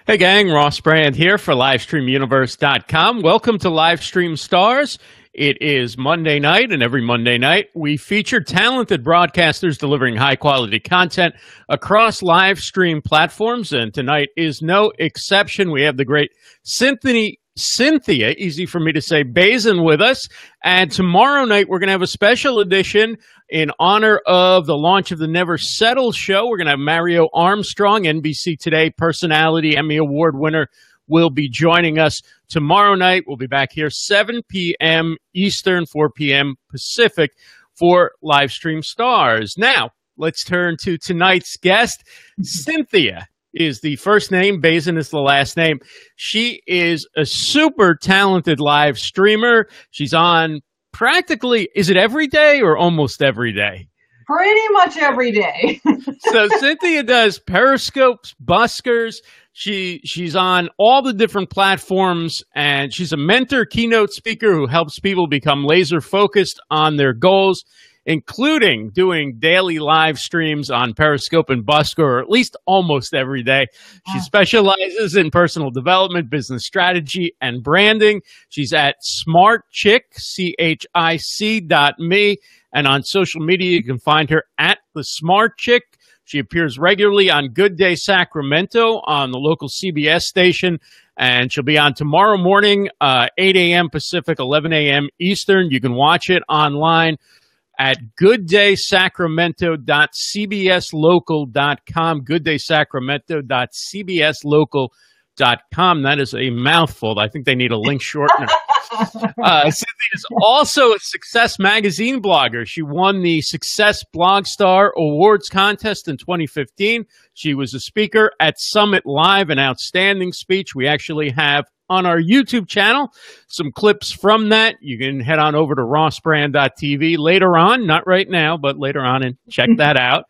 Hey gang, Ross Brand here for LivestreamUniverse.com. Welcome to Livestream Stars. It is Monday night, and every Monday night we feature talented broadcasters delivering high-quality content across live stream platforms, and tonight is no exception. We have the great Cynthia, easy for me to say, Bazin with us, and tomorrow night we're going to have a special edition in honor of the launch of the Never Settle show. We're going to have Mario Armstrong, NBC Today personality, Emmy Award winner, will be joining us tomorrow night. We'll be back here 7 p.m. Eastern, 4 p.m. Pacific for Livestream Stars. Now, let's turn to tonight's guest. Cynthia is the first name, Bazin is the last name. She is a super talented live streamer. She's on practically, is it every day or almost every day? Pretty much every day. So Cynthia does Periscopes, Buskers. She's on all the different platforms, and she's a mentor, keynote speaker who helps people become laser focused on their goals, including doing daily live streams on Periscope and Busker, or at least almost every day. She specializes in personal development, business strategy, and branding. She's at SmartChick, CHIC.me, and on social media, you can find her at The Smart Chick. She appears regularly on Good Day Sacramento on the local CBS station, and she'll be on tomorrow morning, 8 a.m. Pacific, 11 a.m. Eastern. You can watch it online at gooddaysacramento.cbslocal.com, gooddaysacramento.cbslocal.com. That is a mouthful. I think they need a link shortener. Cynthia is also a Success Magazine blogger. She won the Success BlogStar Awards Contest in 2015. She was a speaker at Summit Live, an outstanding speech. We actually have on our YouTube channel some clips from that. You can head on over to rossbrand.tv later on, not right now, but later on, and check that out.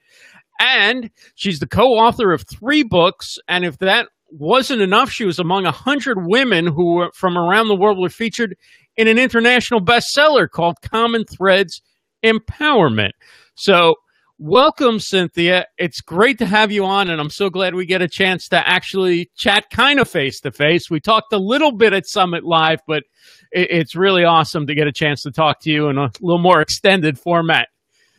And she's the co-author of 3 books, and if that wasn't enough, she was among 100 women who were from around the world were featured in an international bestseller called Common Threads Empowerment. So welcome, Cynthia. It's great to have you on, and I'm so glad we get a chance to actually chat kind of face-to-face. We talked a little bit at Summit Live, but it's really awesome to get a chance to talk to you in a little more extended format.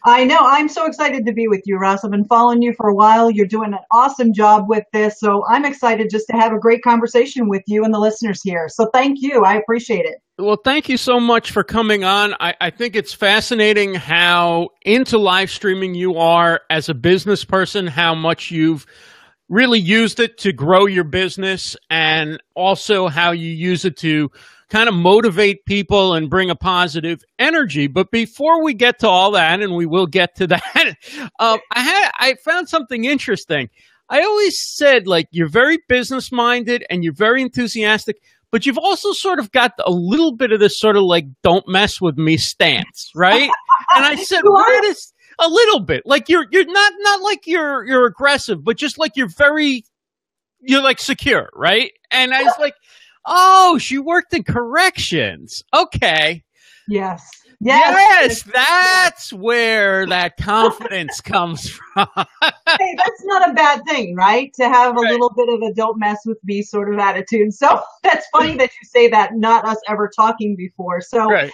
I know. I'm so excited to be with you, Ross. I've been following you for a while. You're doing an awesome job with this. So I'm excited just to have a great conversation with you and the listeners here. So thank you. I appreciate it. Well, thank you so much for coming on. I think it's fascinating how into live streaming you are as a business person, how much you've really used it to grow your business, and also how you use it to kind of motivate people and bring a positive energy. But before we get to all that, and we will get to that, I found something interesting. I always said, like, you're very business-minded and you're very enthusiastic, but you've also sort of got a little bit of this sort of like, don't mess with me stance, right? And I said, where does a little bit, like you're not like you're aggressive, but just like you're like secure, right? And I was like, oh, she worked in corrections. Okay. Yes. Yes, that's where that confidence comes from. Hey, that's not a bad thing, right? To have a little bit of a don't mess with me sort of attitude. So that's funny that you say that, not us ever talking before. So I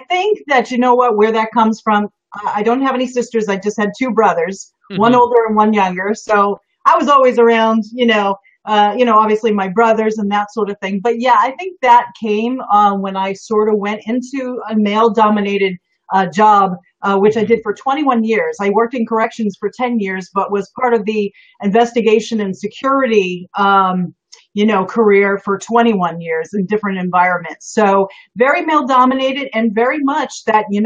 think that, you know what, where that comes from, I don't have any sisters. I just had 2 brothers, one older and one younger. So I was always around, obviously my brothers and that sort of thing. But yeah, I think that came when I sort of went into a male-dominated job, which I did for 21 years. I worked in corrections for 10 years, but was part of the investigation and security, career for 21 years in different environments. So very male-dominated, and very much that, you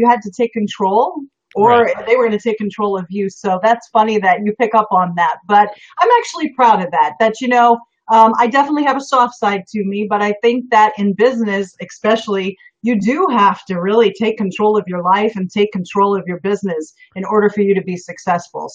had to take control, or they were going to take control of you. So that's funny that you pick up on that. But I'm actually proud of that, I definitely have a soft side to me, but I think that in business, especially, you do have to really take control of your life and take control of your business in order for you to be successful.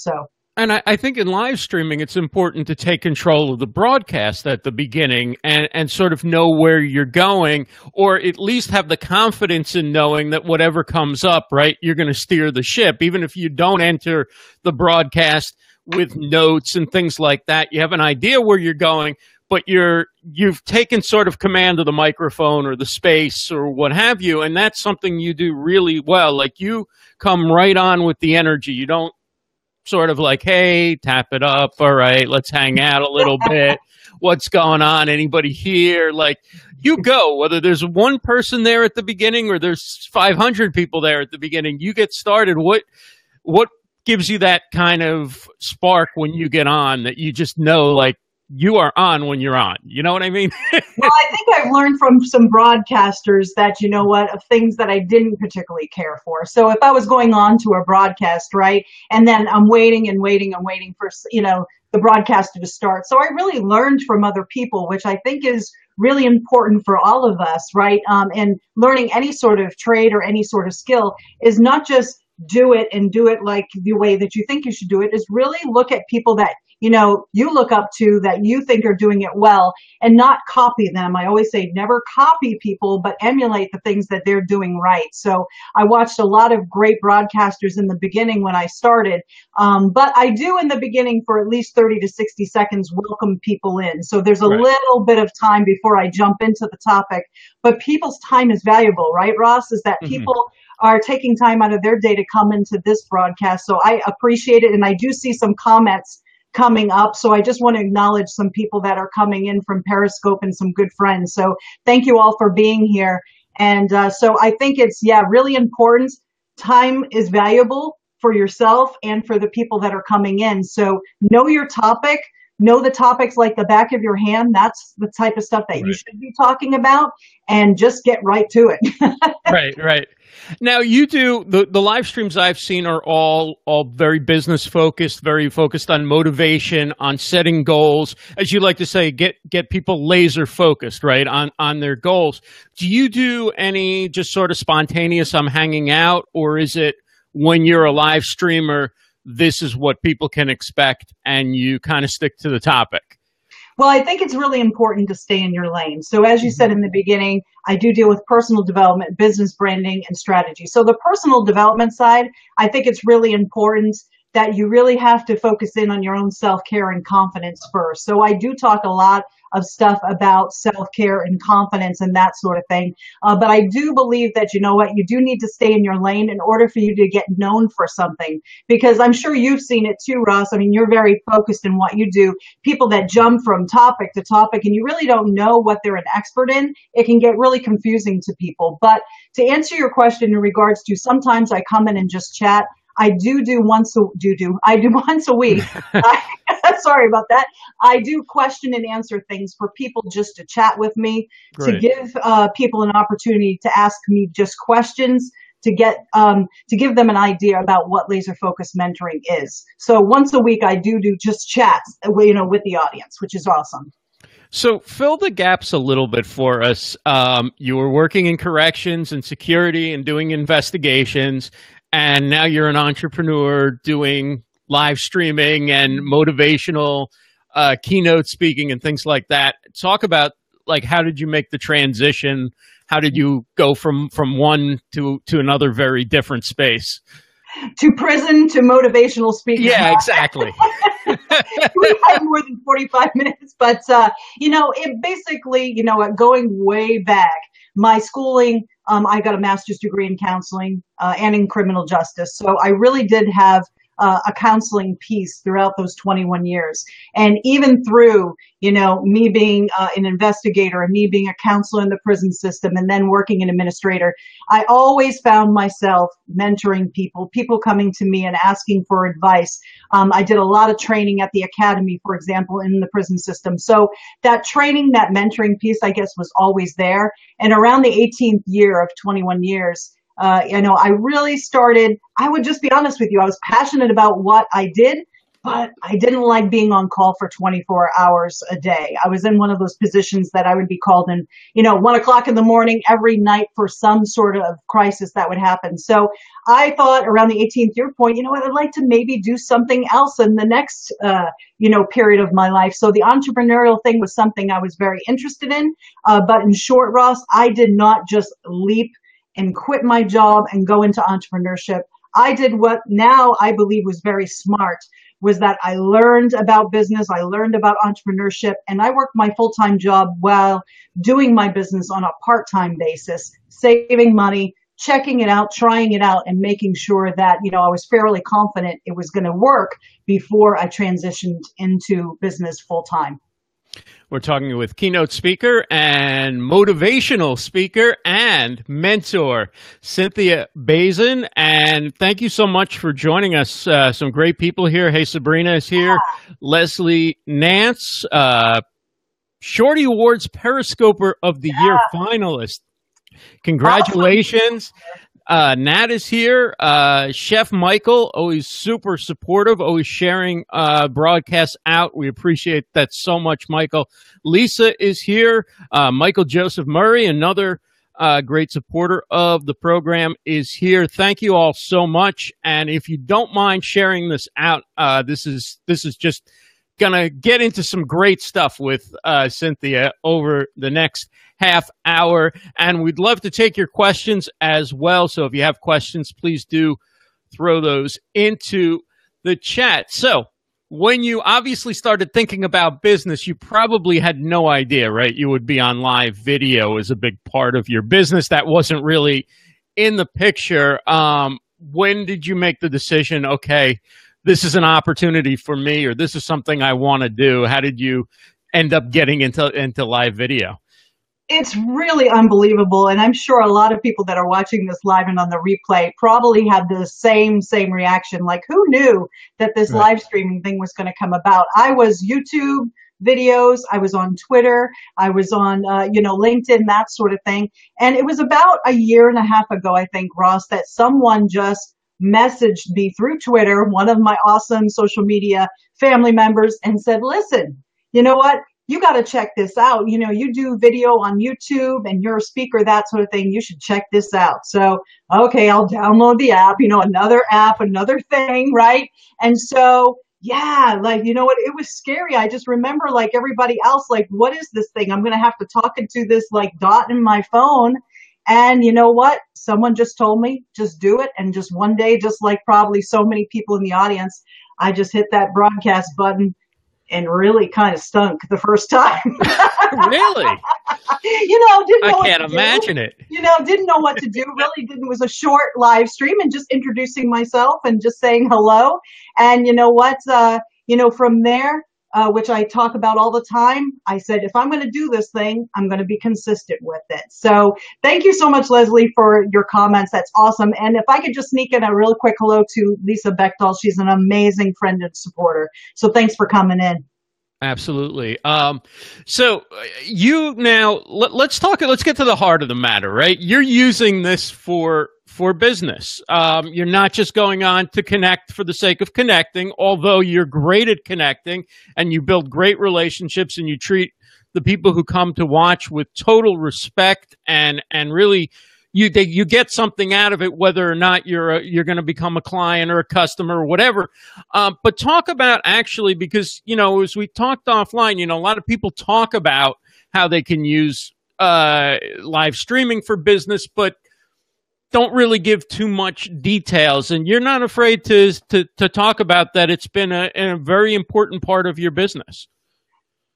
And I think in live streaming, it's important to take control of the broadcast at the beginning and sort of know where you're going, or at least have the confidence in knowing that whatever comes up, right, you're going to steer the ship. Even if you don't enter the broadcast with notes and things like that. You have an idea where you're going, but you've taken sort of command of the microphone or the space or what have you, and that's something you do really well. Like, you come right on with the energy. You don't sort of like, hey, tap it up. All right, let's hang out a little bit. What's going on? Anybody here? Like, you go, whether there's one person there at the beginning or there's 500 people there at the beginning, you get started. What gives you that kind of spark when you get on, that you just know, like, you are on when you're on? You know what I mean? Well, I think I've learned from some broadcasters that, of things that I didn't particularly care for. So if I was going on to a broadcast, right, and then I'm waiting and waiting and waiting for, the broadcaster to start. So I really learned from other people, which I think is really important for all of us, right? And learning any sort of trade or any sort of skill is not just do it and do it like the way that you think you should do it, is really look at people that you look up to, that you think are doing it well, and not copy them. I always say never copy people, but emulate the things that they're doing right. So I watched a lot of great broadcasters in the beginning when I started, but I do in the beginning for at least 30 to 60 seconds welcome people in. So there's a little bit of time before I jump into the topic, but people's time is valuable, right, Ross? Is that people are taking time out of their day to come into this broadcast. So I appreciate it, and I do see some comments coming up. So I just want to acknowledge some people that are coming in from Periscope and some good friends. So thank you all for being here. And so I think it's, really important. Time is valuable for yourself and for the people that are coming in. So know your topic. Know the topics like the back of your hand. That's the type of stuff that you should be talking about, and just get right to it. Right. Now, you do the live streams I've seen are all very business focused, very focused on motivation, on setting goals. As you like to say, get people laser focused, right, on their goals. Do you do any just sort of spontaneous, I'm hanging out, or is it when you're a live streamer, this is what people can expect, and you kind of stick to the topic? Well, I think it's really important to stay in your lane. So as you said in the beginning, I do deal with personal development, business branding, and strategy. So the personal development side, I think it's really important that you really have to focus in on your own self-care and confidence first. So I do talk a lot of stuff about self-care and confidence and that sort of thing. But I do believe that, you do need to stay in your lane in order for you to get known for something. Because I'm sure you've seen it too, Ross. I mean, you're very focused in what you do. People that jump from topic to topic and you really don't know what they're an expert in, it can get really confusing to people. But to answer your question in regards to, sometimes I come in and just chat. I do once a week. Sorry about that. I do question and answer things for people just to chat with me, to give people an opportunity to ask me just questions, to give them an idea about what laser focus mentoring is. So once a week, I do just chats, with the audience, which is awesome. So fill the gaps a little bit for us. You were working in corrections and security and doing investigations, and now you're an entrepreneur doing live streaming and motivational keynote speaking and things like that. Talk about, like, how did you make the transition? How did you go from one to another very different space? To prison, to motivational speaking. Yeah, exactly. We had more than 45 minutes, but, it basically, going way back, my schooling, I got a master's degree in counseling and in criminal justice. So I really did have a counseling piece throughout those 21 years. And even through, me being an investigator and me being a counselor in the prison system and then working an administrator, I always found myself mentoring people coming to me and asking for advice. I did a lot of training at the academy, for example, in the prison system. So that training, that mentoring piece, I guess, was always there. And around the 18th year of 21 years, I really started, I would just be honest with you, I was passionate about what I did, but I didn't like being on call for 24 hours a day. I was in one of those positions that I would be called in, 1:00 in the morning every night for some sort of crisis that would happen. So I thought around the 18th year point, I'd like to maybe do something else in the next, period of my life. So the entrepreneurial thing was something I was very interested in. But in short, Ross, I did not just leap and quit my job and go into entrepreneurship. I did what now I believe was very smart, was that I learned about business, I learned about entrepreneurship, and I worked my full-time job while doing my business on a part-time basis, saving money, checking it out, trying it out, and making sure that, you know, I was fairly confident it was going to work before I transitioned into business full-time. We're talking with keynote speaker and motivational speaker and mentor, Cynthia Bazin. And thank you so much for joining us. Some great people here. Hey, Sabrina is here. Yeah. Leslie Nance, Shorty Awards Periscoper of the Year finalist. Congratulations. Nat is here. Chef Michael, always super supportive, always sharing broadcasts out. We appreciate that so much, Michael. Lisa is here. Michael Joseph Murray, another great supporter of the program, is here. Thank you all so much. And if you don't mind sharing this out, this is just gonna get into some great stuff with Cynthia over the next half hour, and we'd love to take your questions as well. So if you have questions, please do throw those into the chat. So when you obviously started thinking about business, you probably had no idea, right? You would be on live video as a big part of your business. That wasn't really in the picture. When did you make the decision, okay, this is an opportunity for me, or this is something I want to do? How did you end up getting into live video? It's really unbelievable, and I'm sure a lot of people that are watching this live and on the replay probably had the same reaction, like, who knew that this live streaming thing was going to come about? I was YouTube videos, I was on Twitter, I was on LinkedIn, that sort of thing, and it was about a year and a half ago, I think, Ross, that someone just messaged me through Twitter, one of my awesome social media family members, and said, listen, you know what? You got to check this out. You know, you do video on YouTube and you're a speaker, that sort of thing. You should check this out. So, okay, I'll download the app, another app, another thing, right? And so, yeah, like, you know what? It was scary. I just remember, like everybody else, like, what is this thing? I'm going to have to talk into this like dot in my phone. And you know what? Someone just told me, just do it. And just one day, just like probably so many people in the audience, I just hit that broadcast button. And really kind of stunk the first time. Really? Didn't know I can't imagine it. Didn't know what to do. Really didn't. It was a short live stream and just introducing myself and just saying hello. And you know what? From there, which I talk about all the time, I said, if I'm going to do this thing, I'm going to be consistent with it. So thank you so much, Leslie, for your comments. That's awesome. And if I could just sneak in a real quick hello to Lisa Bechtel. She's an amazing friend and supporter. So thanks for coming in. Absolutely. So you now, let's get to the heart of the matter, right? You're using this for business. You're not just going on to connect for the sake of connecting, although you're great at connecting and you build great relationships and you treat the people who come to watch with total respect and really you get something out of it, whether or not you're going to become a client or a customer or whatever. But talk about actually, because, as we talked offline, a lot of people talk about how they can use live streaming for business, but don't really give too much details. And you're not afraid to talk about that. It's been a very important part of your business.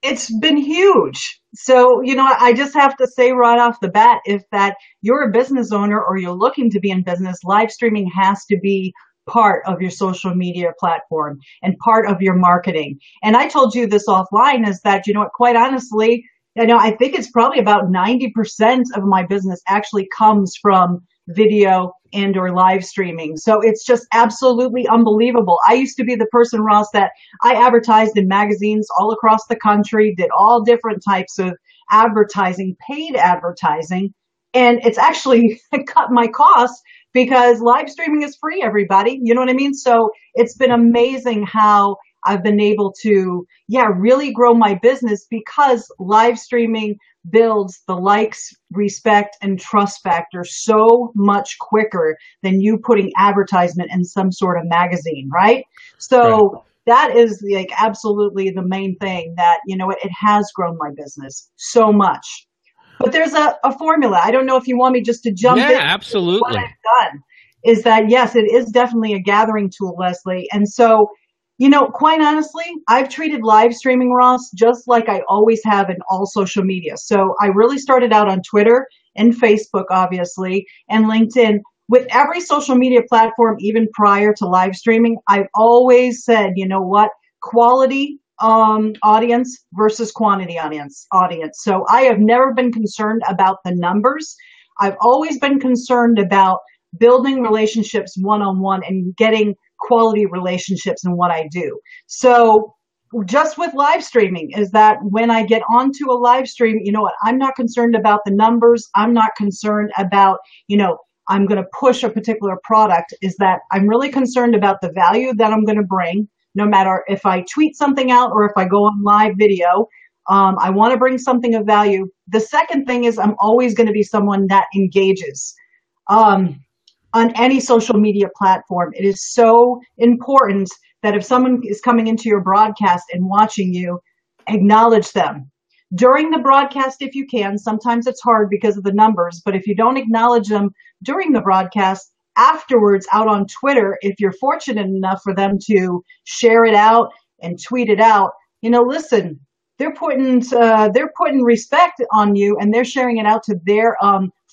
It's been huge. So, I just have to say right off the bat, if that you're a business owner or you're looking to be in business, live streaming has to be part of your social media platform and part of your marketing. And I told you this offline is that, quite honestly, I think it's probably about 90% of my business actually comes from video and or live streaming. So it's just absolutely unbelievable. I used to be the person, Ross, that I advertised in magazines all across the country, did all different types of advertising, paid advertising, and it's actually cut my costs because live streaming is free, everybody. You know what I mean? So it's been amazing how I've been able to, really grow my business because live streaming builds the likes, respect, and trust factor so much quicker than you putting advertisement in some sort of magazine, right? So that is like absolutely the main thing that, it has grown my business so much. But there's a formula. I don't know if you want me just to jump in. Yeah, absolutely. What I've done is that, yes, it is definitely a gathering tool, Leslie. And so, Quite honestly, I've treated live streaming, Ross, just like I always have in all social media. So I really started out on Twitter and Facebook, obviously, and LinkedIn. With every social media platform, even prior to live streaming, I've always said, you know what, quality audience versus quantity audience. So I have never been concerned about the numbers. I've always been concerned about building relationships one-on-one and getting quality relationships in what I do. So just with live streaming is that when I get onto a live stream, you know what, I'm not concerned about the numbers. I'm not concerned about, I'm going to push a particular product. Is that I'm really concerned about the value that I'm going to bring, no matter if I tweet something out or if I go on live video. I want to bring something of value. The second thing is I'm always going to be someone that engages. On any social media platform, it is so important that if someone is coming into your broadcast and watching you, acknowledge them. During the broadcast, if you can, sometimes it's hard because of the numbers, but if you don't acknowledge them during the broadcast, afterwards out on Twitter, if you're fortunate enough for them to share it out and tweet it out, listen, they're putting respect on you and they're sharing it out to their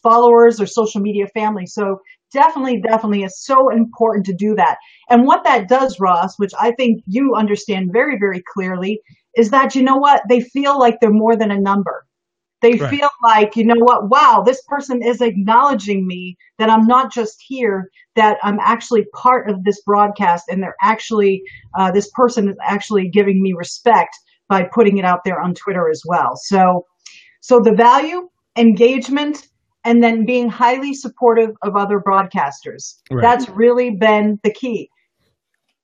followers or social media family. So definitely it's so important to do that. And what that does, Ross, which I think you understand very, very clearly, is that, they feel like they're more than a number. They feel like, wow, this person is acknowledging me, that I'm not just here, that I'm actually part of this broadcast, and they're actually, this person is actually giving me respect by putting it out there on Twitter as well. So the value, engagement, and then being highly supportive of other broadcasters. Right. That's really been the key.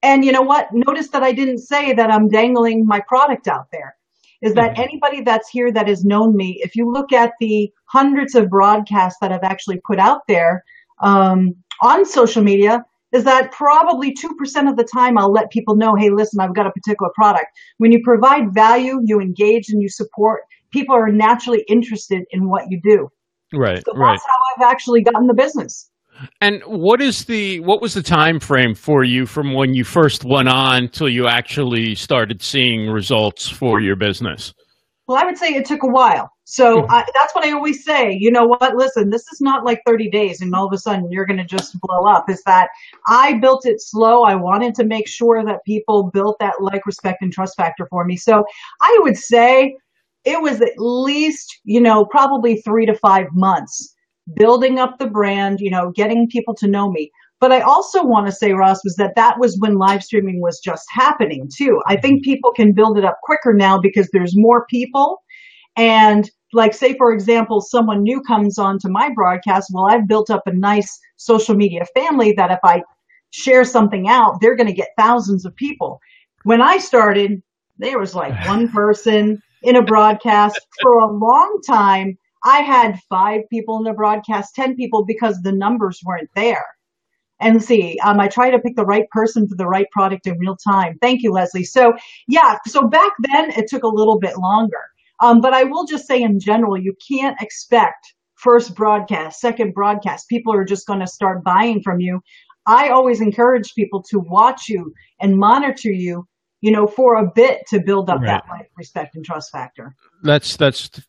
And you know what? Notice that I didn't say that I'm dangling my product out there. Is that anybody that's here that has known me, if you look at the hundreds of broadcasts that I've actually put out there on social media, is that probably 2% of the time I'll let people know, hey, listen, I've got a particular product. When you provide value, you engage and you support, people are naturally interested in what you do. Right. So that's how I've actually gotten the business. And what was the time frame for you from when you first went on till you actually started seeing results for your business? Well, I would say it took a while. So that's what I always say. You know what? Listen, this is not like 30 days and all of a sudden you're going to just blow up. Is that I built it slow. I wanted to make sure that people built that like, respect, and trust factor for me. So I would say it was at least, probably 3 to 5 months building up the brand, getting people to know me. But I also want to say, Ross, that was when live streaming was just happening too. I think people can build it up quicker now because there's more people. And like, say, for example, someone new comes onto my broadcast. Well, I've built up a nice social media family that if I share something out, they're going to get thousands of people. When I started, there was like one person in a broadcast. For a long time, I had 5 people in the broadcast, 10 people, because the numbers weren't there. And see, I try to pick the right person for the right product in real time. Thank you, Leslie. So back then it took a little bit longer. But I will just say in general, you can't expect first broadcast, second broadcast, people are just going to start buying from you. I always encourage people to watch you and monitor you, for a bit to build up that like, respect and trust factor. That's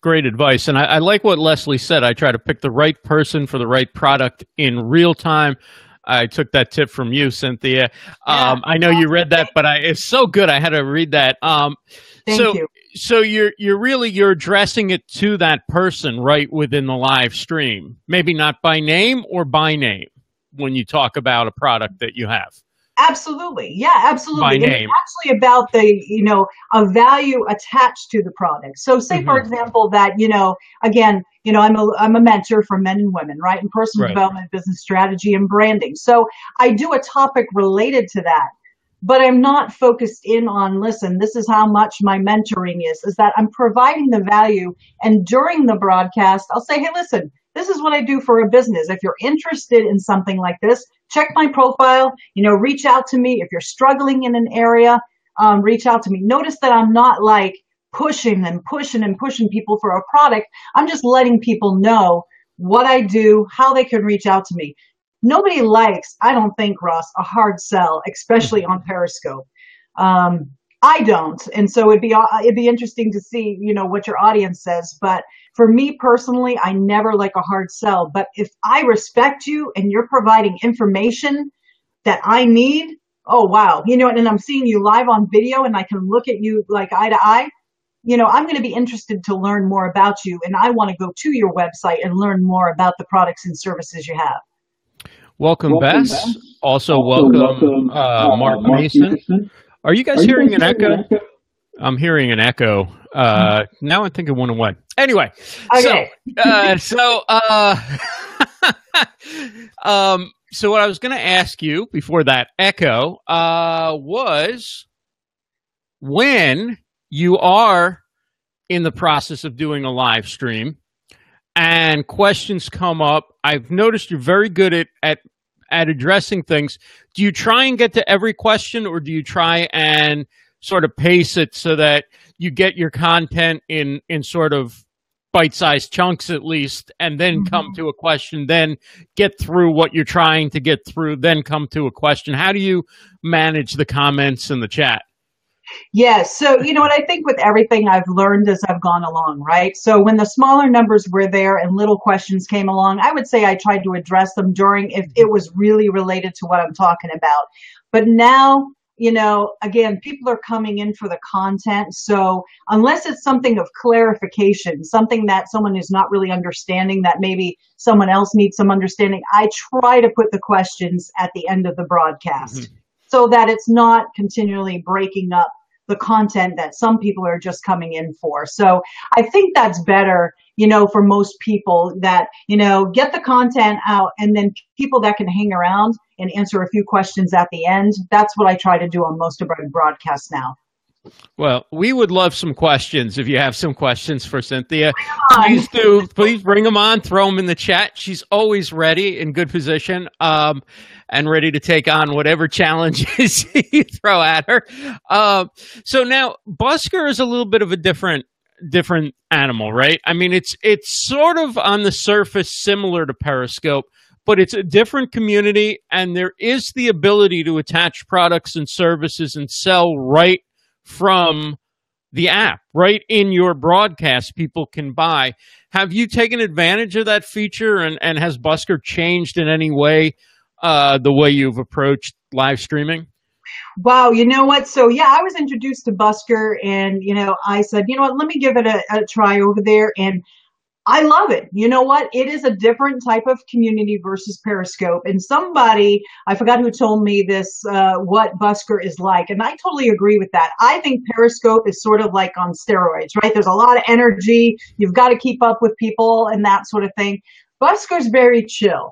great advice. And I like what Leslie said. I try to pick the right person for the right product in real time. I took that tip from you, Cynthia. I know you read that, but it's so good. I had to read that. Thank you. So you're addressing it to that person right within the live stream, maybe not by name or by name when you talk about a product that you have. Absolutely. Yeah, absolutely. By name. It's actually about the, a value attached to the product. So say, for example, that, again, I'm a mentor for men and women, right? In personal development, business strategy, and branding. So I do a topic related to that, but I'm not focused in on, listen, this is how much my mentoring is that I'm providing the value. And during the broadcast, I'll say, hey, listen, this is what I do for a business. If you're interested in something like this, check my profile, reach out to me. If you're struggling in an area, reach out to me. Notice that I'm not like pushing people for a product. I'm just letting people know what I do, how they can reach out to me. Nobody likes, I don't think, Ross, a hard sell, especially on Periscope. I don't. And so it'd be interesting to see, what your audience says. But for me personally, I never like a hard sell. But if I respect you and you're providing information that I need, oh, wow. And I'm seeing you live on video and I can look at you like eye to eye. I'm going to be interested to learn more about you. And I want to go to your website and learn more about the products and services you have. Welcome, Bess. Also, welcome, Mark Mason. Are you guys hearing an echo? I'm hearing an echo. Now I'm thinking one and one. Anyway, okay. So what I was going to ask you before that echo was when you are in the process of doing a live stream and questions come up. I've noticed you're very good at addressing things. Do you try and get to every question, or do you try and sort of pace it so that you get your content in sort of bite-sized chunks at least, and then come to a question, then get through what you're trying to get through, then come to a question? How do you manage the comments in the chat? Yes. So, what I think with everything I've learned as I've gone along, right? So when the smaller numbers were there and little questions came along, I would say I tried to address them if it was really related to what I'm talking about. But now, again, people are coming in for the content. So unless it's something of clarification, something that someone is not really understanding, that maybe someone else needs some understanding, I try to put the questions at the end of the broadcast. So that it's not continually breaking up the content that some people are just coming in for. So I think that's better, for most people, that, get the content out, and then people that can hang around and answer a few questions at the end. That's what I try to do on most of our broadcasts now. Well, we would love some questions. If you have some questions for Cynthia, please do. Please bring them on. Throw them in the chat. She's always ready, in good position, and ready to take on whatever challenges you throw at her. So now, Busker is a little bit of a different animal, right? I mean, it's sort of on the surface similar to Periscope, but it's a different community, and there is the ability to attach products and services and sell right from the app, right in your broadcast. People can buy. Have you taken advantage of that feature, and has Busker changed in any way the way you've approached live streaming? Wow, you know what? So yeah, I was introduced to Busker, and I said, let me give it a try over there, and I love it. You know what? It is a different type of community versus Periscope. And somebody, I forgot who told me this, what Busker is like. And I totally agree with that. I think Periscope is sort of like on steroids, right? There's a lot of energy. You've got to keep up with people and that sort of thing. Busker's very chill.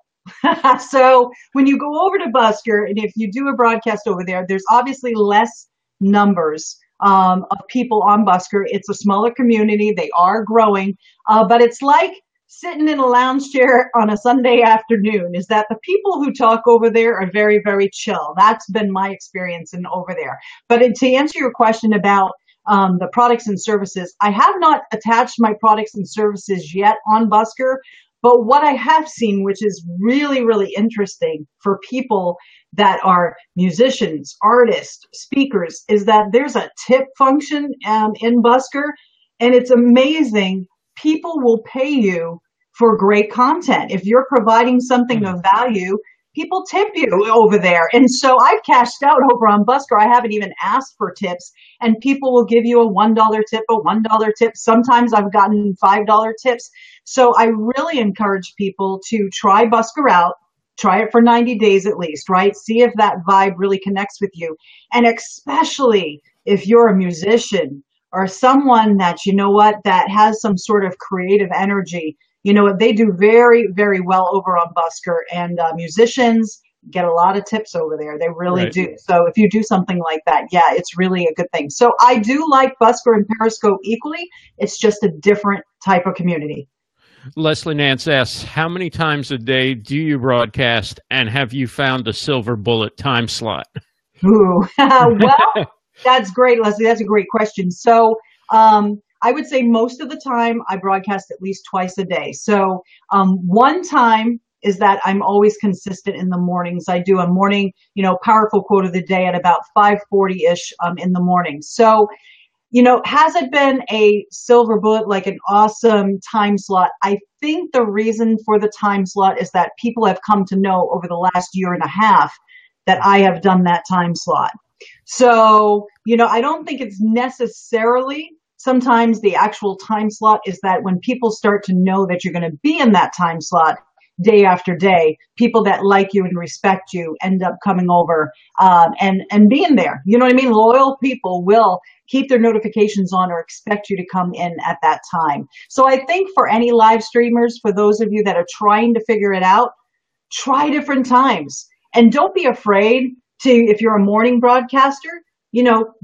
So when you go over to Busker, and if you do a broadcast over there, there's obviously less numbers of people on Busker. It's a smaller community. They are growing, but it's like sitting in a lounge chair on a Sunday afternoon, is that the people who talk over there are very, very chill. That's been my experience over there. But to answer your question about the products and services, I have not attached my products and services yet on Busker. But what I have seen, which is really, really interesting for people that are musicians, artists, speakers, is that there's a tip function in Busker, and it's amazing. People will pay you for great content. If you're providing something of value, people tip you over there. And so I've cashed out over on Busker. I haven't even asked for tips, and people will give you a $1 tip, a $1 tip. Sometimes I've gotten $5 tips. So I really encourage people to try Busker out. Try it for 90 days at least, right? See if that vibe really connects with you. And especially if you're a musician or someone that, that has some sort of creative energy, they do very, very well over on Busker, and musicians get a lot of tips over there. They really do. So if you do something like that, yeah, it's really a good thing. So I do like Busker and Periscope equally. It's just a different type of community. Leslie Nance asks, how many times a day do you broadcast, and have you found a silver bullet time slot? Ooh, well, that's great, Leslie. That's a great question. So I would say most of the time I broadcast at least twice a day. So one time is that I'm always consistent in the mornings. I do a morning, powerful quote of the day at about 5:40-ish in the morning. So, has it been a silver bullet, like an awesome time slot? I think the reason for the time slot is that people have come to know over the last year and a half that I have done that time slot. So, I don't think it's necessarily sometimes the actual time slot, is that when people start to know that you're going to be in that time slot day after day, people that like you and respect you end up coming over and being there. You know what I mean? Loyal people will keep their notifications on or expect you to come in at that time. So I think for any live streamers, for those of you that are trying to figure it out, try different times. And don't be afraid to, if you're a morning broadcaster,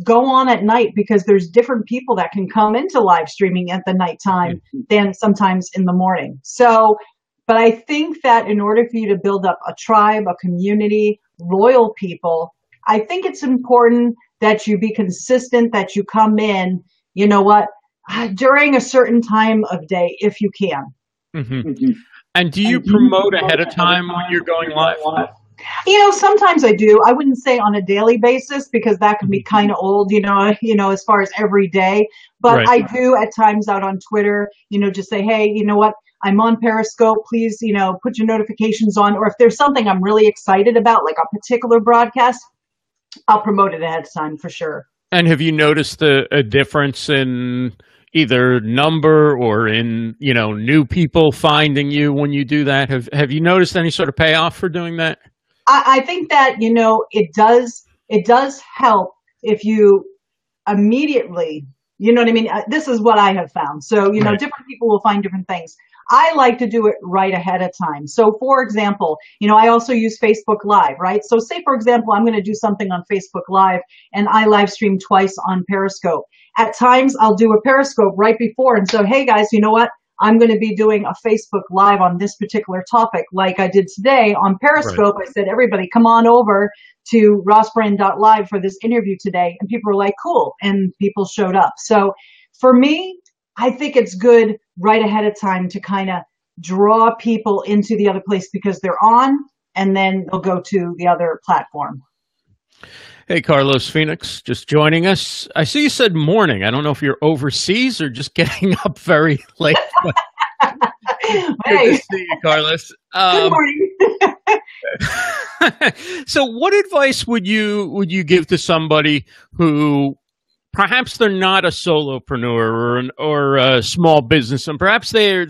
go on at night, because there's different people that can come into live streaming at the nighttime than sometimes in the morning. So, but I think that in order for you to build up a tribe, a community, loyal people, I think it's important that you be consistent, that you come in, during a certain time of day, if you can. Mm-hmm. And do you promote ahead of time when you're going live? Sometimes I do. I wouldn't say on a daily basis, because that can be kind of old, as far as every day. But right. I do at times out on Twitter, just say, hey, you know what? I'm on Periscope. Please, put your notifications on. Or if there's something I'm really excited about, like a particular broadcast, I'll promote it ahead of time for sure. And have you noticed a difference in either number or in, new people finding you when you do that? Have you noticed any sort of payoff for doing that? I think that, it does help if you immediately, what I mean? This is what I have found. So, right. Different people will find different things. I like to do it right ahead of time. So, for example, I also use Facebook Live, right? So say, for example, I'm going to do something on Facebook Live and I live stream twice on Periscope. At times, I'll do a Periscope right before and say, hey, guys, you know what? I'm going to be doing a Facebook Live on this particular topic like I did today on Periscope. Right. I said, everybody, come on over to rossbrand.live for this interview today. And people were like, cool. And people showed up. So for me, I think it's good right ahead of time to kind of draw people into the other place, because they're on and then they'll go to the other platform. Hey, Carlos Phoenix, just joining us. I see you said morning. I don't know if you're overseas or just getting up very late. Hey. Good to see you, Carlos. Good morning. So what advice would you give to somebody who perhaps they're not a solopreneur or a small business, and perhaps they're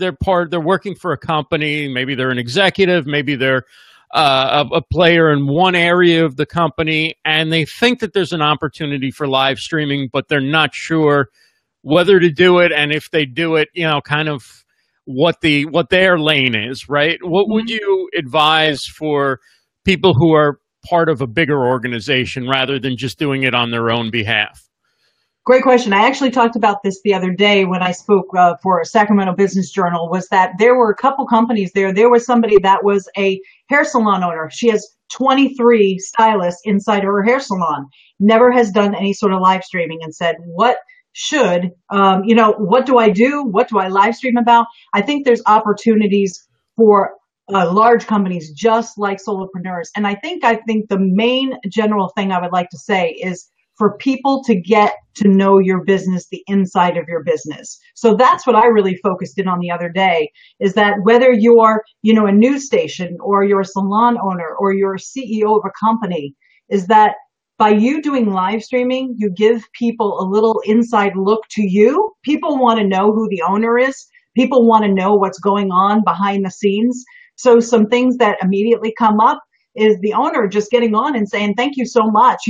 working for a company, maybe they're an executive, maybe they're a player in one area of the company, and they think that there's an opportunity for live streaming, but they're not sure whether to do it, and if they do it, kind of what their lane is, right? What would you advise for people who are part of a bigger organization rather than just doing it on their own behalf? Great question. I actually talked about this the other day when I spoke for Sacramento Business Journal, was that there were a couple companies there. There was somebody that was a hair salon owner. She has 23 stylists inside of her hair salon, never has done any sort of live streaming, and said, what do I do? What do I live stream about? I think there's opportunities for large companies just like solopreneurs. And I think the main general thing I would like to say is for people to get to know your business, the inside of your business. So that's what I really focused in on the other day, is that whether you're, a news station or you're a salon owner or you're a CEO of a company, is that by you doing live streaming, you give people a little inside look to you. People want to know who the owner is. People want to know what's going on behind the scenes. So some things that immediately come up is the owner just getting on and saying, thank you so much.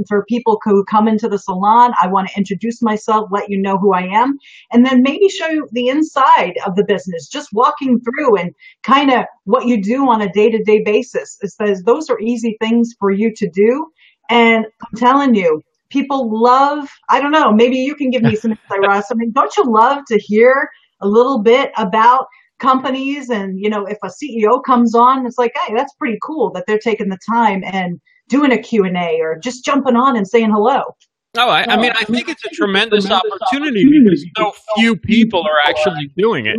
For people who come into the salon, I want to introduce myself, let you know who I am, and then maybe show you the inside of the business, just walking through and kind of what you do on a day-to-day basis. It says those are easy things for you to do. And I'm telling you, people love, I don't know, maybe you can give me some insight, Ross. I mean, don't you love to hear a little bit about companies? And, if a CEO comes on, it's like, hey, that's pretty cool that they're taking the time and doing a Q&A or just jumping on and saying hello. Oh, I mean, I think it's a tremendous opportunity because so few people are actually doing it.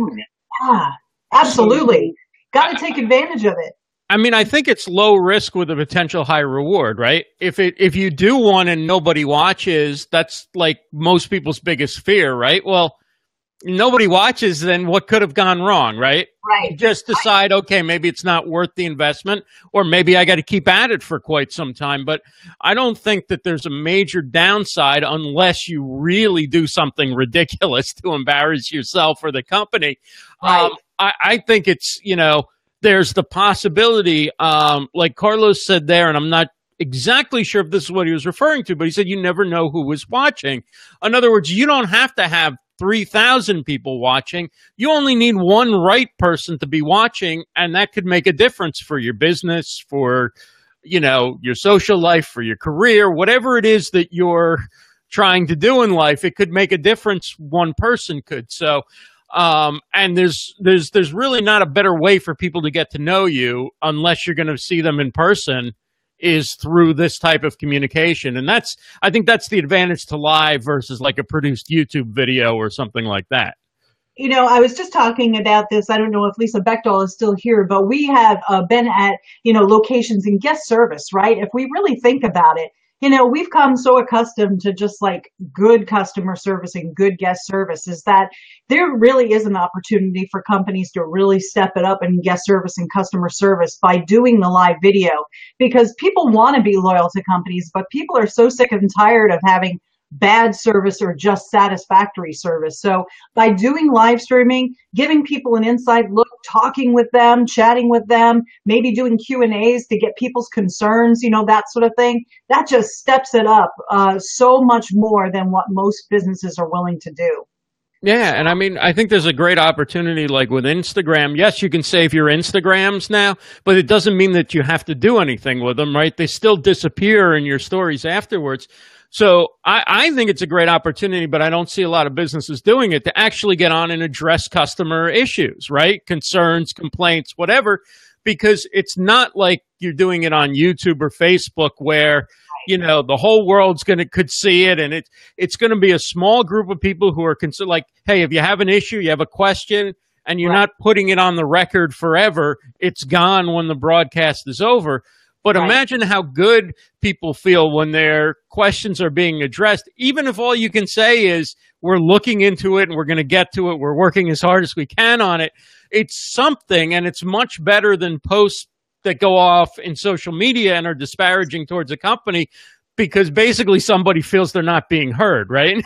Yeah, absolutely. got to take advantage of it. I mean, I think it's low risk with a potential high reward, right? If you do one and nobody watches, that's like most people's biggest fear, right? Well, nobody watches, then what could have gone wrong, right? Right. You just decide, okay, maybe it's not worth the investment, or maybe I got to keep at it for quite some time. But I don't think that there's a major downside unless you really do something ridiculous to embarrass yourself or the company. Right. I think it's, there's the possibility, like Carlos said there, and I'm not exactly sure if this is what he was referring to, but he said you never know who was watching. In other words, you don't have to have 3,000 people watching. You only need one right person to be watching, and that could make a difference for your business, for, your social life, for your career, whatever it is that you're trying to do in life. It could make a difference. One person could. So, and there's really not a better way for people to get to know you unless you're going to see them in person, is through this type of communication. And I think that's the advantage to live versus like a produced YouTube video or something like that. I was just talking about this. I don't know if Lisa Bechtel is still here, but we have been at, locations in guest service, right? If we really think about it, we've come so accustomed to just like good customer service and good guest service, is that there really is an opportunity for companies to really step it up in guest service and customer service by doing the live video, because people want to be loyal to companies, but people are so sick and tired of having bad service or just satisfactory service. So by doing live streaming, giving people an inside look, talking with them, chatting with them, maybe doing Q&As to get people's concerns, that sort of thing, that just steps it up so much more than what most businesses are willing to do. Yeah, and I mean, I think there's a great opportunity, like with Instagram. Yes, you can save your Instagrams now, but it doesn't mean that you have to do anything with them, right? They still disappear in your stories afterwards. So I think it's a great opportunity, but I don't see a lot of businesses doing it, to actually get on and address customer issues, right? Concerns, complaints, whatever, because it's not like you're doing it on YouTube or Facebook where, the whole world's could see it, and it's going to be a small group of people who are concerned. Like, hey, if you have an issue, you have a question, and you're not putting it on the record forever, it's gone when the broadcast is over. But imagine how good people feel when their questions are being addressed, even if all you can say is, we're looking into it and we're going to get to it, we're working as hard as we can on it. It's something, and it's much better than posts that go off in social media and are disparaging towards a company, because basically somebody feels they're not being heard, right?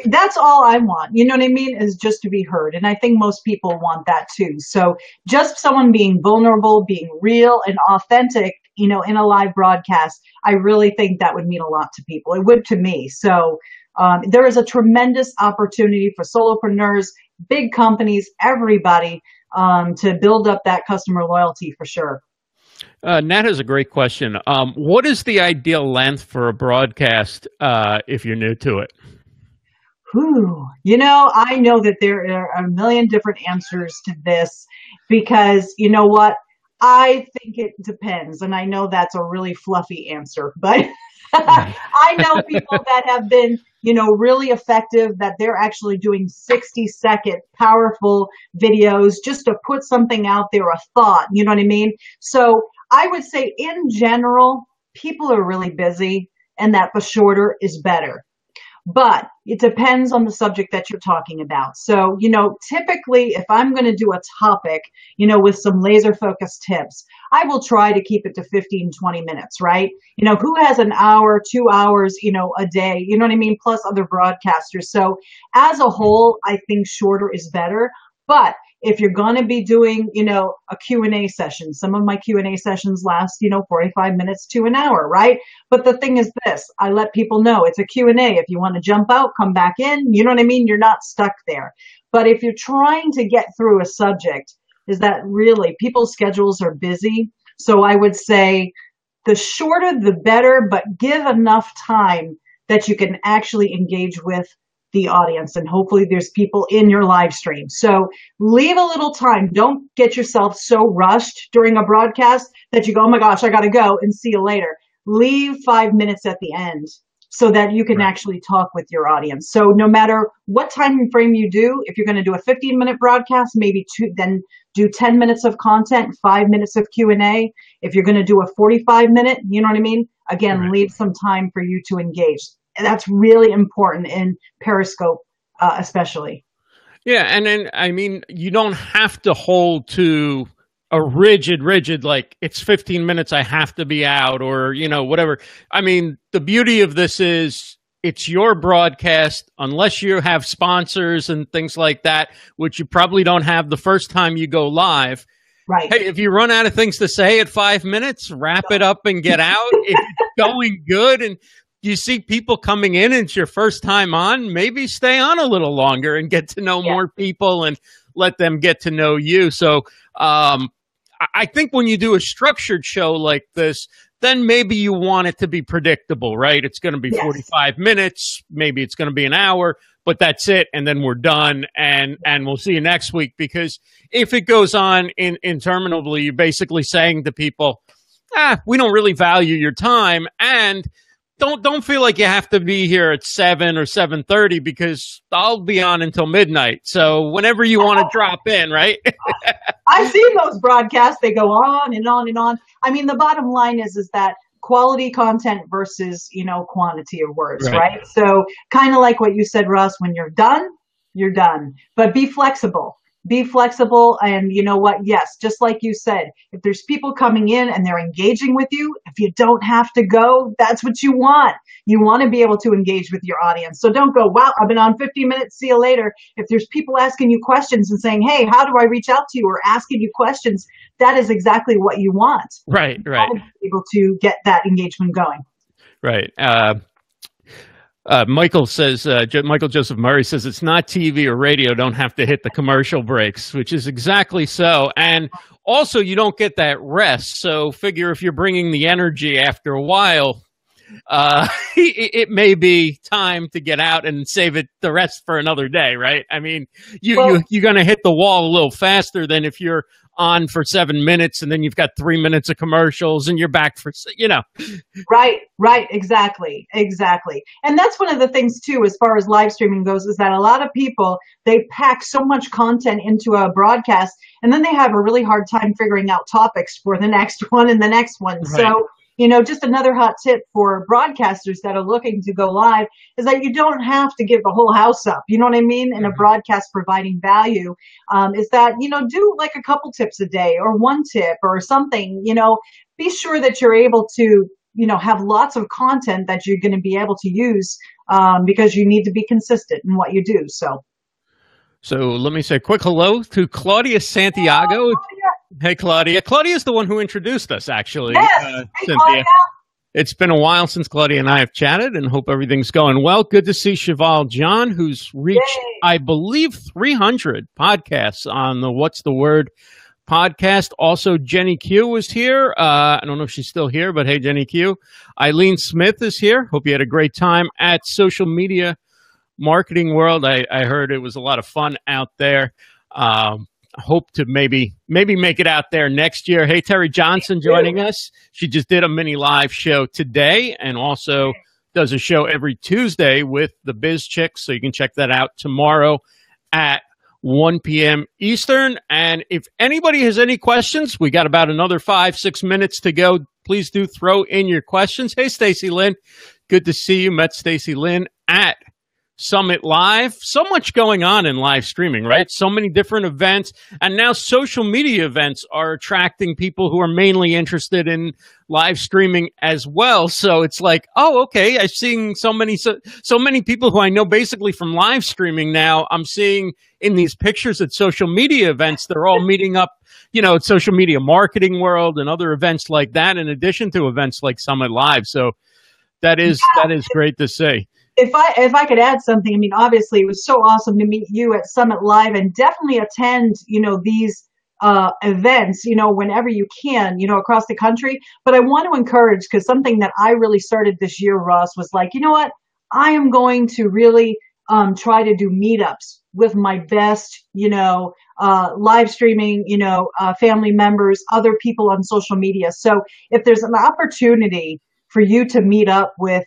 That's all I want, you know what I mean, is just to be heard. And I think most people want that too. So just someone being vulnerable, being real and authentic, in a live broadcast, I really think that would mean a lot to people. It would to me. So there is a tremendous opportunity for solopreneurs, big companies, everybody, to build up that customer loyalty for sure. Nat has a great question. What is the ideal length for a broadcast if you're new to it? I know that there are a million different answers to this, because you know what? I think it depends. And I know that's a really fluffy answer, but I know people that have been, really effective, that they're actually doing 60-second powerful videos just to put something out there, a thought, you know what I mean? So I would say in general, people are really busy, and that the shorter is better. But it depends on the subject that you're talking about. So, typically if I'm going to do a topic, with some laser focused tips, I will try to keep it to 15, 20 minutes, right? Who has an hour, 2 hours, a day, you know what I mean? Plus other broadcasters. So as a whole, I think shorter is better. But if you're going to be doing, a Q&A session, some of my Q&A sessions last, 45 minutes to an hour, right? But the thing is this, I let people know it's a Q&A. If you want to jump out, come back in, you know what I mean? You're not stuck there. But if you're trying to get through a subject, is that really people's schedules are busy. So I would say the shorter, the better, but give enough time that you can actually engage with the audience, and hopefully there's people in your live stream. So leave a little time. Don't get yourself so rushed during a broadcast that you go, oh my gosh, I got to go, and see you later. Leave 5 minutes at the end so that you can actually talk with your audience. So no matter what time frame you do, if you're going to do a 15-minute broadcast, maybe then do 10 minutes of content, 5 minutes of Q&A. If you're going to do a 45-minute, you know what I mean? Again, leave some time for you to engage. And that's really important in Periscope, especially. Yeah, and then, I mean, you don't have to hold to a rigid, like it's 15 minutes, I have to be out, or, you know, whatever. I mean, the beauty of this is it's your broadcast, unless you have sponsors and things like that, which you probably don't have the first time you go live. Right. Hey, if you run out of things to say at 5 minutes, wrap it up and get out. If it's going good and you see people coming in and it's your first time on, maybe stay on a little longer and get to know more people and let them get to know you. So, I think when you do a structured show like this, then maybe you want it to be predictable, right? It's going to be 45 minutes, maybe it's going to be an hour, but that's it, and then we're done, and we'll see you next week. Because if it goes on interminably, you're basically saying to people, we don't really value your time, and don't feel like you have to be here at 7 or 7:30 because I'll be on until midnight. So whenever you want to drop in, right? I've seen those broadcasts. They go on and on and on. I mean, the bottom line is that quality content versus, you know, quantity of words, right? So kind of like what you said, Russ, when you're done, you're done. But be flexible. Be flexible, and you know what? Yes, just like you said, if there's people coming in and they're engaging with you, if you don't have to go, that's what you want. You want to be able to engage with your audience. So don't go, wow, I've been on 50 minutes, see you later. If there's people asking you questions and saying, hey, how do I reach out to you, or asking you questions, that is exactly what you want. Right. You want to be able to get that engagement going. Right. Michael says, Michael Joseph Murray says, it's not TV or radio, don't have to hit the commercial breaks, which is exactly so. And also, you don't get that rest. So figure if you're bringing the energy after a while, it may be time to get out and save it the rest for another day, right? I mean, you're going to hit the wall a little faster than if you're on for 7 minutes and then you've got 3 minutes of commercials and you're back for, you know. Right. Exactly. And that's one of the things too, as far as live streaming goes, is that a lot of people, they pack so much content into a broadcast and then they have a really hard time figuring out topics for the next one and the next one. Right. So, you know, just another hot tip for broadcasters that are looking to go live is that you don't have to give the whole house up. You know what I mean? In a broadcast providing value, is that, you know, do like a couple tips a day or one tip or something, you know, be sure that you're able to, you know, have lots of content that you're going to be able to use, because you need to be consistent in what you do. So let me say a quick hello to Claudia Santiago. Hey, Claudia. Claudia's the one who introduced us, actually. Yes. Cynthia. Claudia. It's been a while since Claudia and I have chatted, and hope everything's going well. Good to see Cheval John, who's reached, I believe, 300 podcasts on the What's the Word podcast. Also, Jenny Q was here. I don't know if she's still here, but hey, Jenny Q. Eileen Smith is here. Hope you had a great time at Social Media Marketing World. I heard it was a lot of fun out there. Hope to maybe make it out there next year. Hey, Terry Johnson joining us. She just did a mini live show today and also does a show every Tuesday with the Biz Chicks. So you can check that out tomorrow at 1 p.m. Eastern. And if anybody has any questions, we got about another 5-6 minutes to go. Please do throw in your questions. Hey, Stacy Lynn. Good to see you. Met Stacy Lynn at Summit Live. So much going on in live streaming, right? So many different events. And now social media events are attracting people who are mainly interested in live streaming as well. So it's like, oh, okay, I'm seeing so many people who I know basically from live streaming now. I'm seeing in these pictures at social media events, they're all meeting up, you know, at Social Media Marketing World and other events like that, in addition to events like Summit Live. So that is great to see. If I could add something, I mean, obviously it was so awesome to meet you at Summit Live, and definitely attend, you know, these events, you know, whenever you can, you know, across the country. But I want to encourage, because something that I really started this year, Ross, was like, you know what, I am going to really try to do meetups with my best, you know, live streaming, you know, family members, other people on social media. So if there's an opportunity for you to meet up with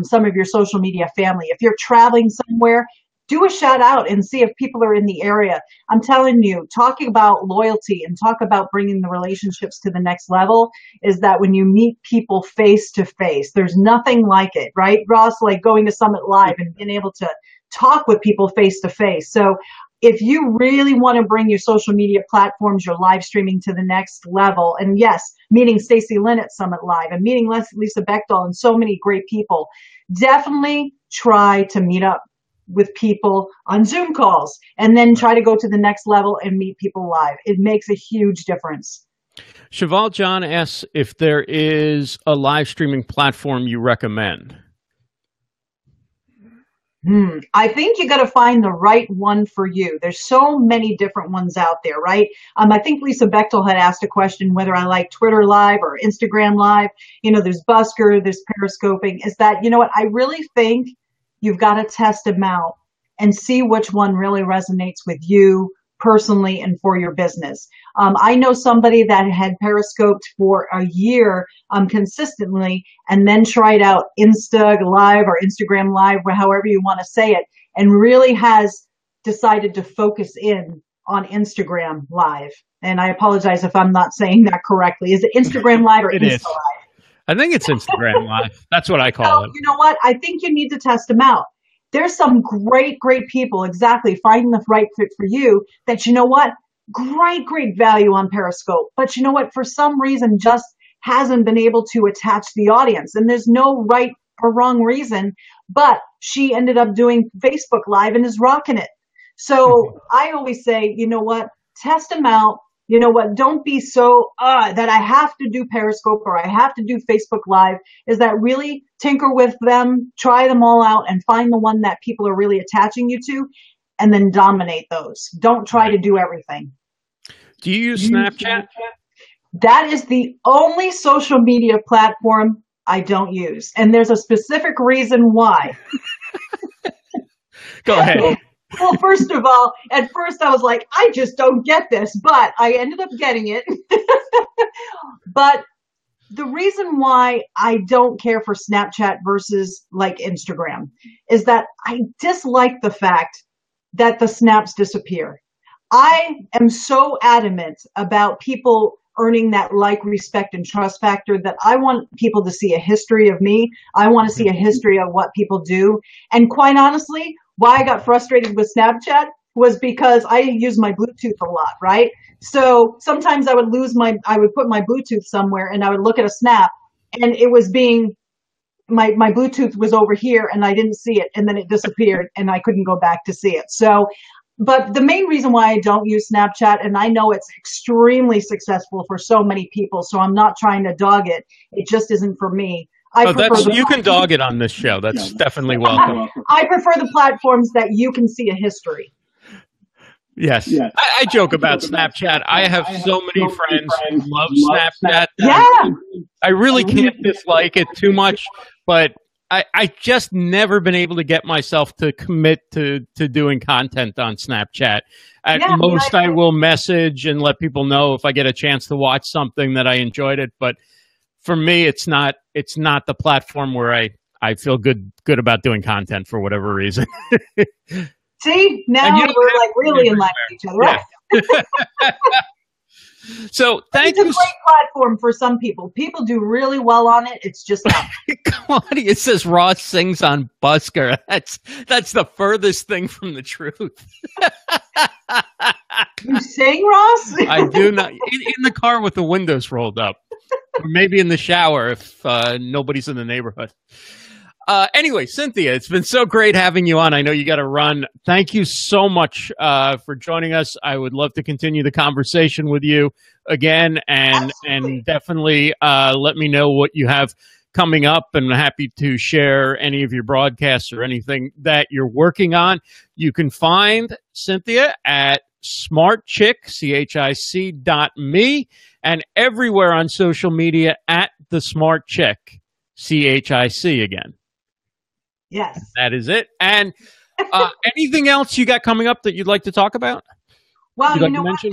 some of your social media family. If you're traveling somewhere, do a shout out and see if people are in the area. I'm telling you, talking about loyalty and talk about bringing the relationships to the next level is that when you meet people face to face, there's nothing like it, right, Ross? Like going to Summit Live and being able to talk with people face to face. So if you really want to bring your social media platforms, your live streaming to the next level, and yes, meeting Stacey Lynn at Summit Live and meeting Lisa Bechtel and so many great people, definitely try to meet up with people on Zoom calls and then try to go to the next level and meet people live. It makes a huge difference. Cheval John asks if there is a live streaming platform you recommend. I think you got to find the right one for you. There's so many different ones out there, right? I think Lisa Bechtel had asked a question whether I like Twitter Live or Instagram Live. You know, there's Busker, there's Periscoping. Is that, you know what, I really think you've got to test them out and see which one really resonates with you personally and for your business. I know somebody that had Periscoped for a year consistently and then tried out Insta Live or Instagram Live, however you want to say it, and really has decided to focus in on Instagram Live. And I apologize if I'm not saying that correctly. Is it Instagram Live or Insta Live? I think it's Instagram Live. That's what I call it. You know what? I think you need to test them out. There's some great people, exactly, finding the right fit for you that, you know what, great value on Periscope. But you know what, for some reason, just hasn't been able to attach the audience. And there's no right or wrong reason, but she ended up doing Facebook Live and is rocking it. So I always say, you know what, test them out. You know what, don't be so, that I have to do Periscope or I have to do Facebook Live. Is that really tinker with them, try them all out and find the one that people are really attaching you to and then dominate those. Don't try to do everything. Do you use Snapchat? That is the only social media platform I don't use. And there's a specific reason why. Go ahead. Well, first of all, at first I was like, I just don't get this, but I ended up getting it. But the reason why I don't care for Snapchat versus like Instagram is that I dislike the fact that the snaps disappear. I am so adamant about people earning that like, respect, and trust factor that I want people to see a history of me. I want to see a history of what people do. And quite honestly, why I got frustrated with Snapchat was because I use my Bluetooth a lot, right? So sometimes I would put my Bluetooth somewhere and I would look at a snap and it was my Bluetooth was over here and I didn't see it and then it disappeared and I couldn't go back to see it. So, but the main reason why I don't use Snapchat, and I know it's extremely successful for so many people, so I'm not trying to dog it. It just isn't for me. You can dog it on this show. That's definitely welcome. I prefer the platforms that you can see a history. Yes. I joke about Snapchat. I have so many friends who love Snapchat. Yeah. I really can't dislike it too much, but I just never been able to get myself to commit to doing content on Snapchat. At most, I will message and let people know if I get a chance to watch something that I enjoyed it, but for me, it's not the platform where I feel good about doing content for whatever reason. See, now we're like really in line with each other. Right? Yeah. So thank you. It's a great platform for some people. People do really well on it. It's just not. Claudia says Ross sings on Busker. That's the furthest thing from the truth. You sing, Ross? I do not. In the car with the windows rolled up. Or maybe in the shower if nobody's in the neighborhood. Anyway, Cynthia, it's been so great having you on. I know you got to run. Thank you so much for joining us. I would love to continue the conversation with you again, and definitely let me know what you have coming up, and I'm happy to share any of your broadcasts or anything that you're working on. You can find Cynthia at smartchick, CHIC.me, and everywhere on social media at the Smart Chick, CHIC again. Yes. That is it. And anything else you got coming up that you'd like to talk about? Well, you know what?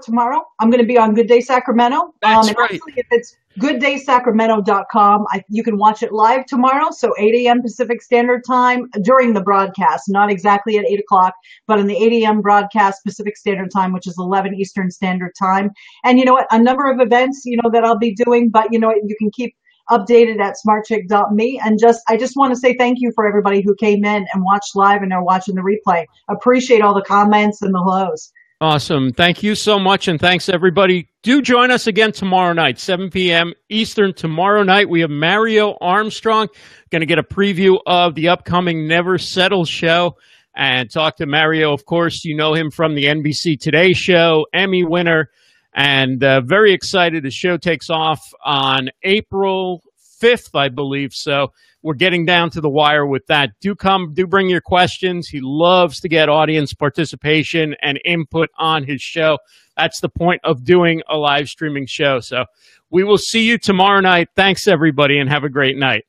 Tomorrow I'm going to be on Good Day Sacramento. That's right. Actually, if it's GoodDaySacramento.com. You can watch it live tomorrow, so 8 a.m. Pacific Standard Time during the broadcast, not exactly at 8 o'clock, but in the 8 a.m. broadcast Pacific Standard Time, which is 11 Eastern Standard Time. And you know what? A number of events, that I'll be doing, but you know what? You can keep updated at smartchick.me. And I just want to say thank you for everybody who came in and watched live and are watching the replay. Appreciate all the comments and the hellos. Awesome. Thank you so much, and thanks, everybody. Do join us again tomorrow night, 7 p.m. Eastern. Tomorrow night, we have Mario Armstrong, going to get a preview of the upcoming Never Settle show and talk to Mario. Of course, you know him from the NBC Today show, Emmy winner, and very excited. The show takes off on April 5th, I believe, so we're getting down to the wire with that. Do bring your questions. He loves to get audience participation and input on his show. That's the point of doing a live streaming show. So we will see you tomorrow night. Thanks, everybody, and have a great night.